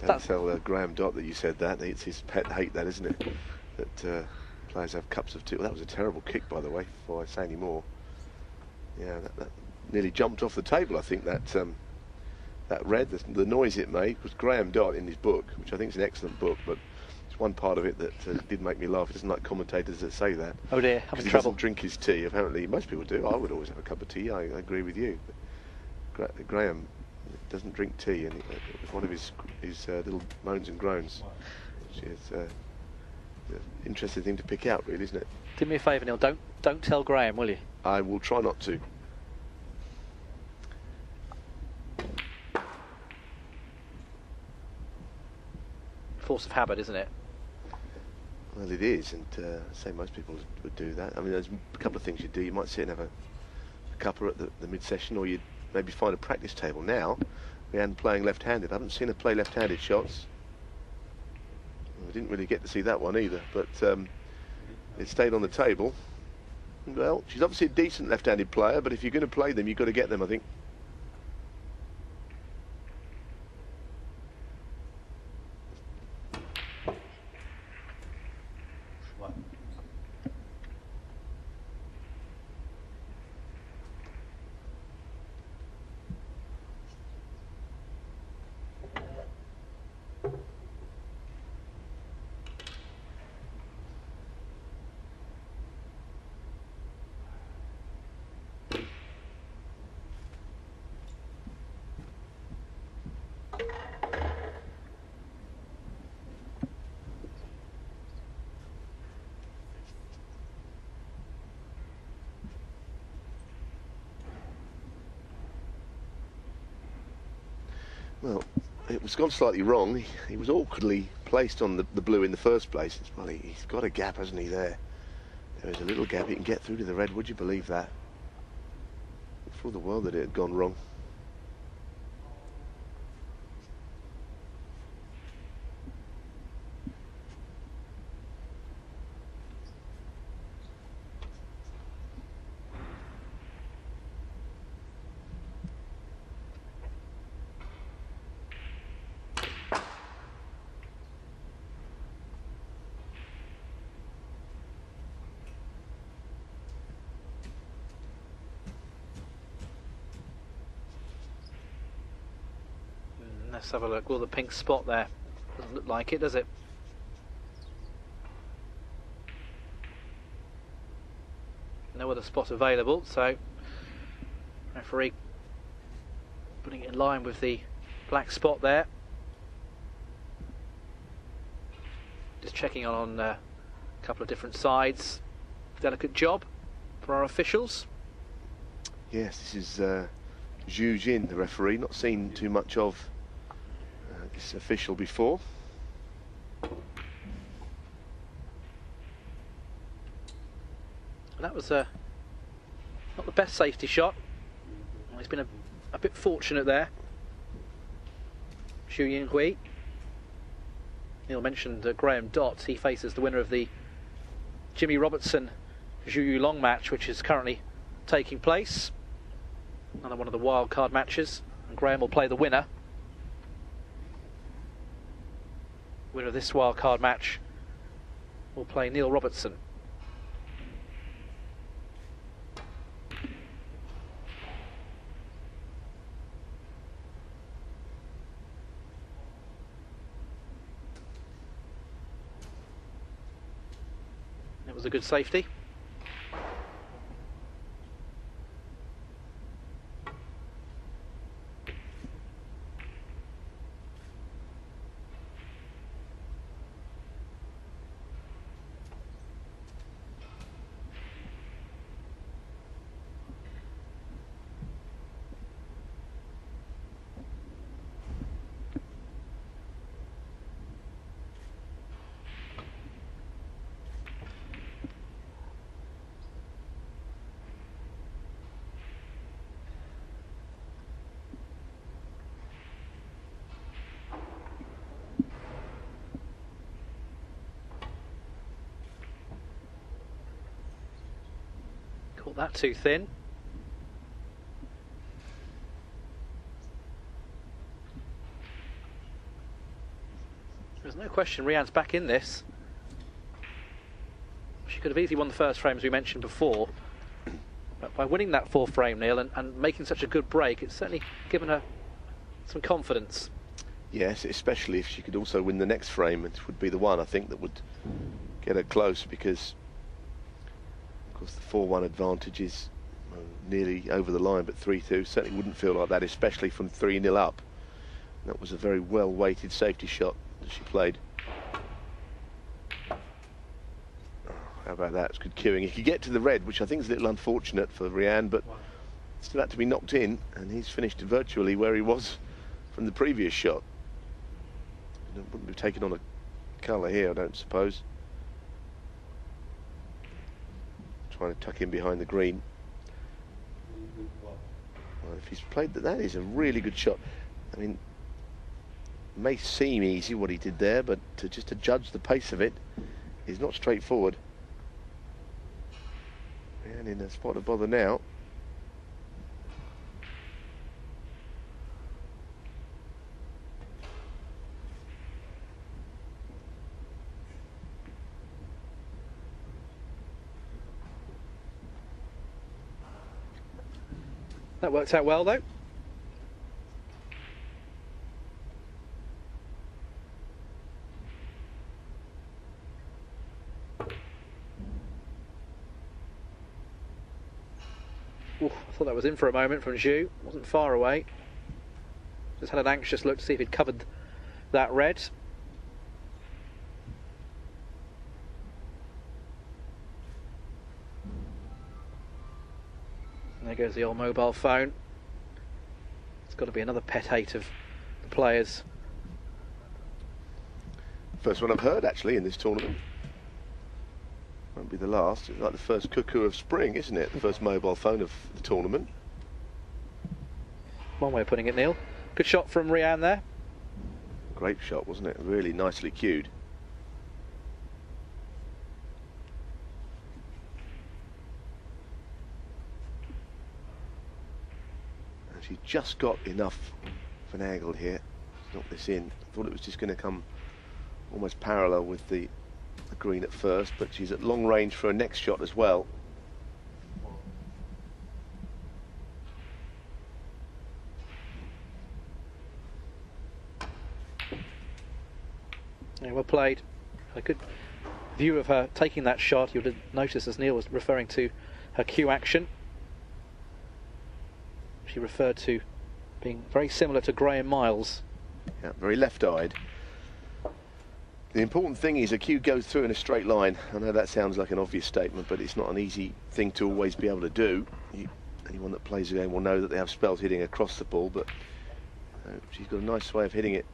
Don't tell Graham Dott that you said that. It's his pet hate, that, isn't it? That players have cups of tea. Well, that was a terrible kick, by the way, before I say any more. Yeah, that nearly jumped off the table, I think, that red. The noise it made was Graham Dott in his book, which I think is an excellent book, but it's one part of it that did make me laugh. He doesn't like commentators that say that. Oh dear, because he doesn't drink his tea. Apparently, most people do. I would always have a cup of tea. I agree with you. But Graham doesn't drink tea, and it's one of his little moans and groans, which is an interesting thing to pick out, really, isn't it? Do me a favour, Neil. Don't tell Graham, will you? I will try not to. Force of habit, isn't it? Well, it is, and I say most people would do that. I mean, there's a couple of things you do. You might sit and have a cuppa at the mid-session, or you'd maybe find a practice table. Now, Reanne playing left-handed. I haven't seen her play left-handed shots. I didn't really get to see that one either, but it stayed on the table. Well, she's obviously a decent left-handed player, but if you're going to play them, you've got to get them, I think. Well, it was gone slightly wrong. He was awkwardly placed on the blue in the first place. Well, he's got a gap, hasn't he, there? There is a little gap. He can get through to the red. Would you believe that? For the world that it had gone wrong. Let's have a look. Well, the pink spot there doesn't look like it, does it? No other spot available, so referee putting it in line with the black spot there. Just checking on a couple of different sides. Delicate job for our officials. Yes, this is Zhu Jin, the referee. Not seen too much of this official before. That was not the best safety shot. Well, he's been a bit fortunate there. Yinghui. Neil mentioned Graham Dott. He faces the winner of the Jimmy Robertson Zhu Yulong match, which is currently taking place. Another one of the wildcard matches, and Graham will play the winner. Winner of this wildcard match will play Neil Robertson. It was a good safety. Caught that too thin. There's no question Reanne's back in this. She could have easily won the first frame, as we mentioned before. But by winning that fourth frame, Neil, and making such a good break, it's certainly given her some confidence. Yes, especially if she could also win the next frame, it would be the one, I think, that would get her close, because, of course, the 4-1 advantage is nearly over the line, but 3-2 certainly wouldn't feel like that, especially from 3-0 up. That was a very well-weighted safety shot that she played. How about that? It's good cueing. He could get to the red, which I think is a little unfortunate for Reanne, but still had to be knocked in, and he's finished virtually where he was from the previous shot. Wouldn't have taken on a colour here, I don't suppose. Trying to tuck in behind the green. Well, if he's played that is a really good shot. I mean, it may seem easy what he did there, but just to judge the pace of it is not straightforward. And in a spot of bother now. That worked out well, though. Ooh, I thought that was in for a moment from Zhu. Wasn't far away. Just had an anxious look to see if he'd covered that red. And there goes the old mobile phone. It's got to be another pet hate of the players. First one I've heard, actually, in this tournament. Won't be the last. It's like the first cuckoo of spring, isn't it? The first mobile phone of the tournament. One way of putting it, Neil. Good shot from Reanne there. Great shot, wasn't it? Really nicely cued. And she's just got enough of an angle here to knock this in. I thought it was just going to come almost parallel with the green at first, but she's at long range for her next shot as well. Yeah, well played. A good view of her taking that shot. You would have noticed, as Neil was referring to her cue action, she referred to being very similar to Graham Miles. Yeah, very left-eyed. The important thing is a cue goes through in a straight line. I know that sounds like an obvious statement, but it's not an easy thing to always be able to do. Anyone that plays the game will know that they have spells hitting across the ball, but she's got a nice way of hitting it.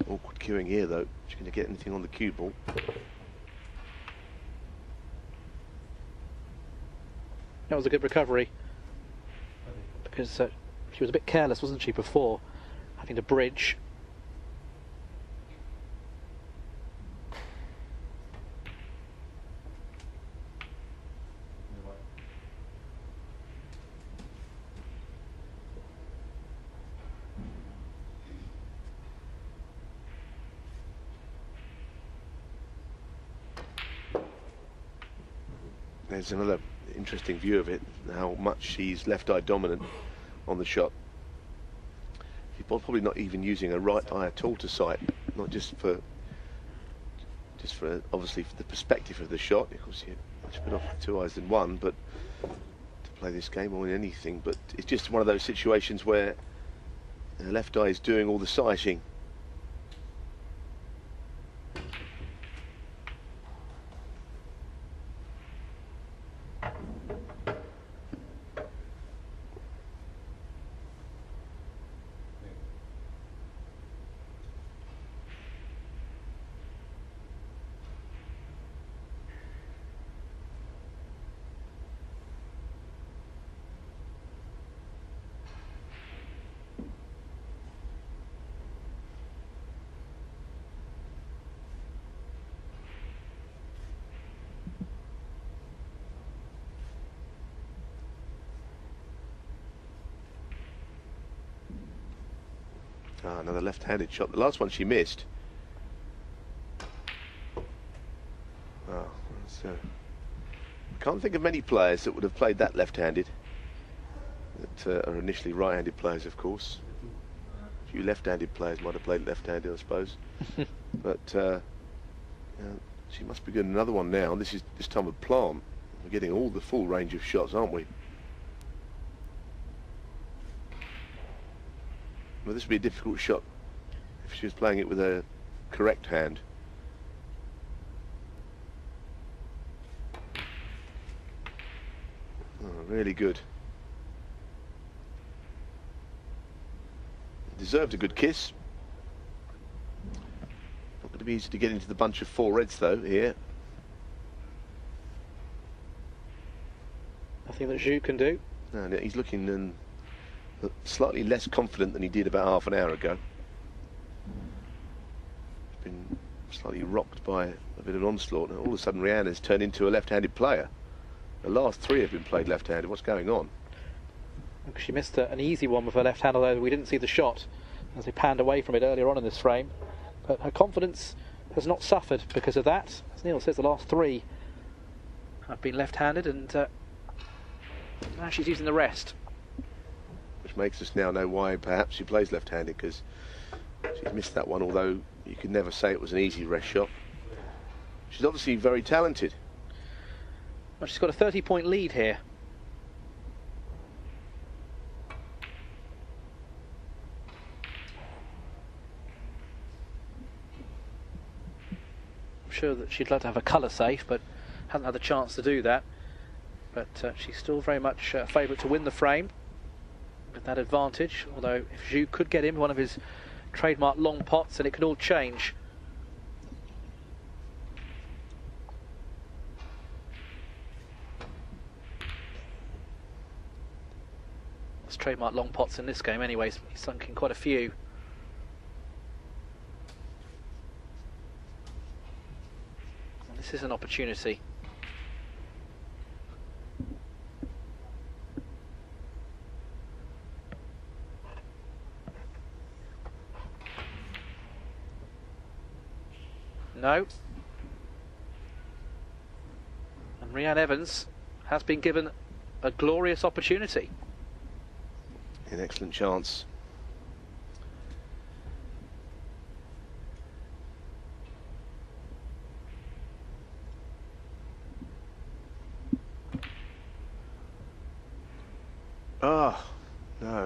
Awkward cueing here, though. She's going to get anything on the cue ball. That was a good recovery, because she was a bit careless, wasn't she, before having to bridge. There's another interesting view of it, how much she's left-eye dominant on the shot. She's probably not even using her right eye at all to sight, not just for obviously for the perspective of the shot. Of course, you're much better off with two eyes than one, but to play this game or in anything. But it's just one of those situations where the left eye is doing all the sighting. Another left-handed shot. The last one she missed. I can't think of many players that would have played that left-handed. That are initially right-handed players, of course. A few left-handed players might have played left-handed, I suppose. But she must be getting another one now. This time with plant. We're getting all the full range of shots, aren't we? Well, this would be a difficult shot if she was playing it with a correct hand. Oh, really good. Deserved a good kiss. Not going to be easy to get into the bunch of 4 reds though here. Nothing that Zhu can do. No, he's looking slightly less confident than he did about half an hour ago. He's been slightly rocked by a bit of onslaught, and all of a sudden Reanne has turned into a left-handed player. The last 3 have been played left-handed. What's going on? She missed an easy one with her left hand, although we didn't see the shot as they panned away from it earlier on in this frame. But her confidence has not suffered because of that. As Neil says, the last 3 have been left-handed, and now she's using the rest. Which makes us now know why perhaps she plays left-handed, because she's missed that one, although you can never say it was an easy rest shot. She's obviously very talented. Well, she's got a 30-point lead here. I'm sure that she'd like to have a colour safe, but hasn't had the chance to do that. But she's still very much a favourite to win the frame with that advantage, although if Zhu could get him one of his trademark long pots, then it could all change. There's trademark long pots in this game anyway, so he's sunk in quite a few. And this is an opportunity. No. And Reanne Evans has been given a glorious opportunity. An excellent chance. Ah, no.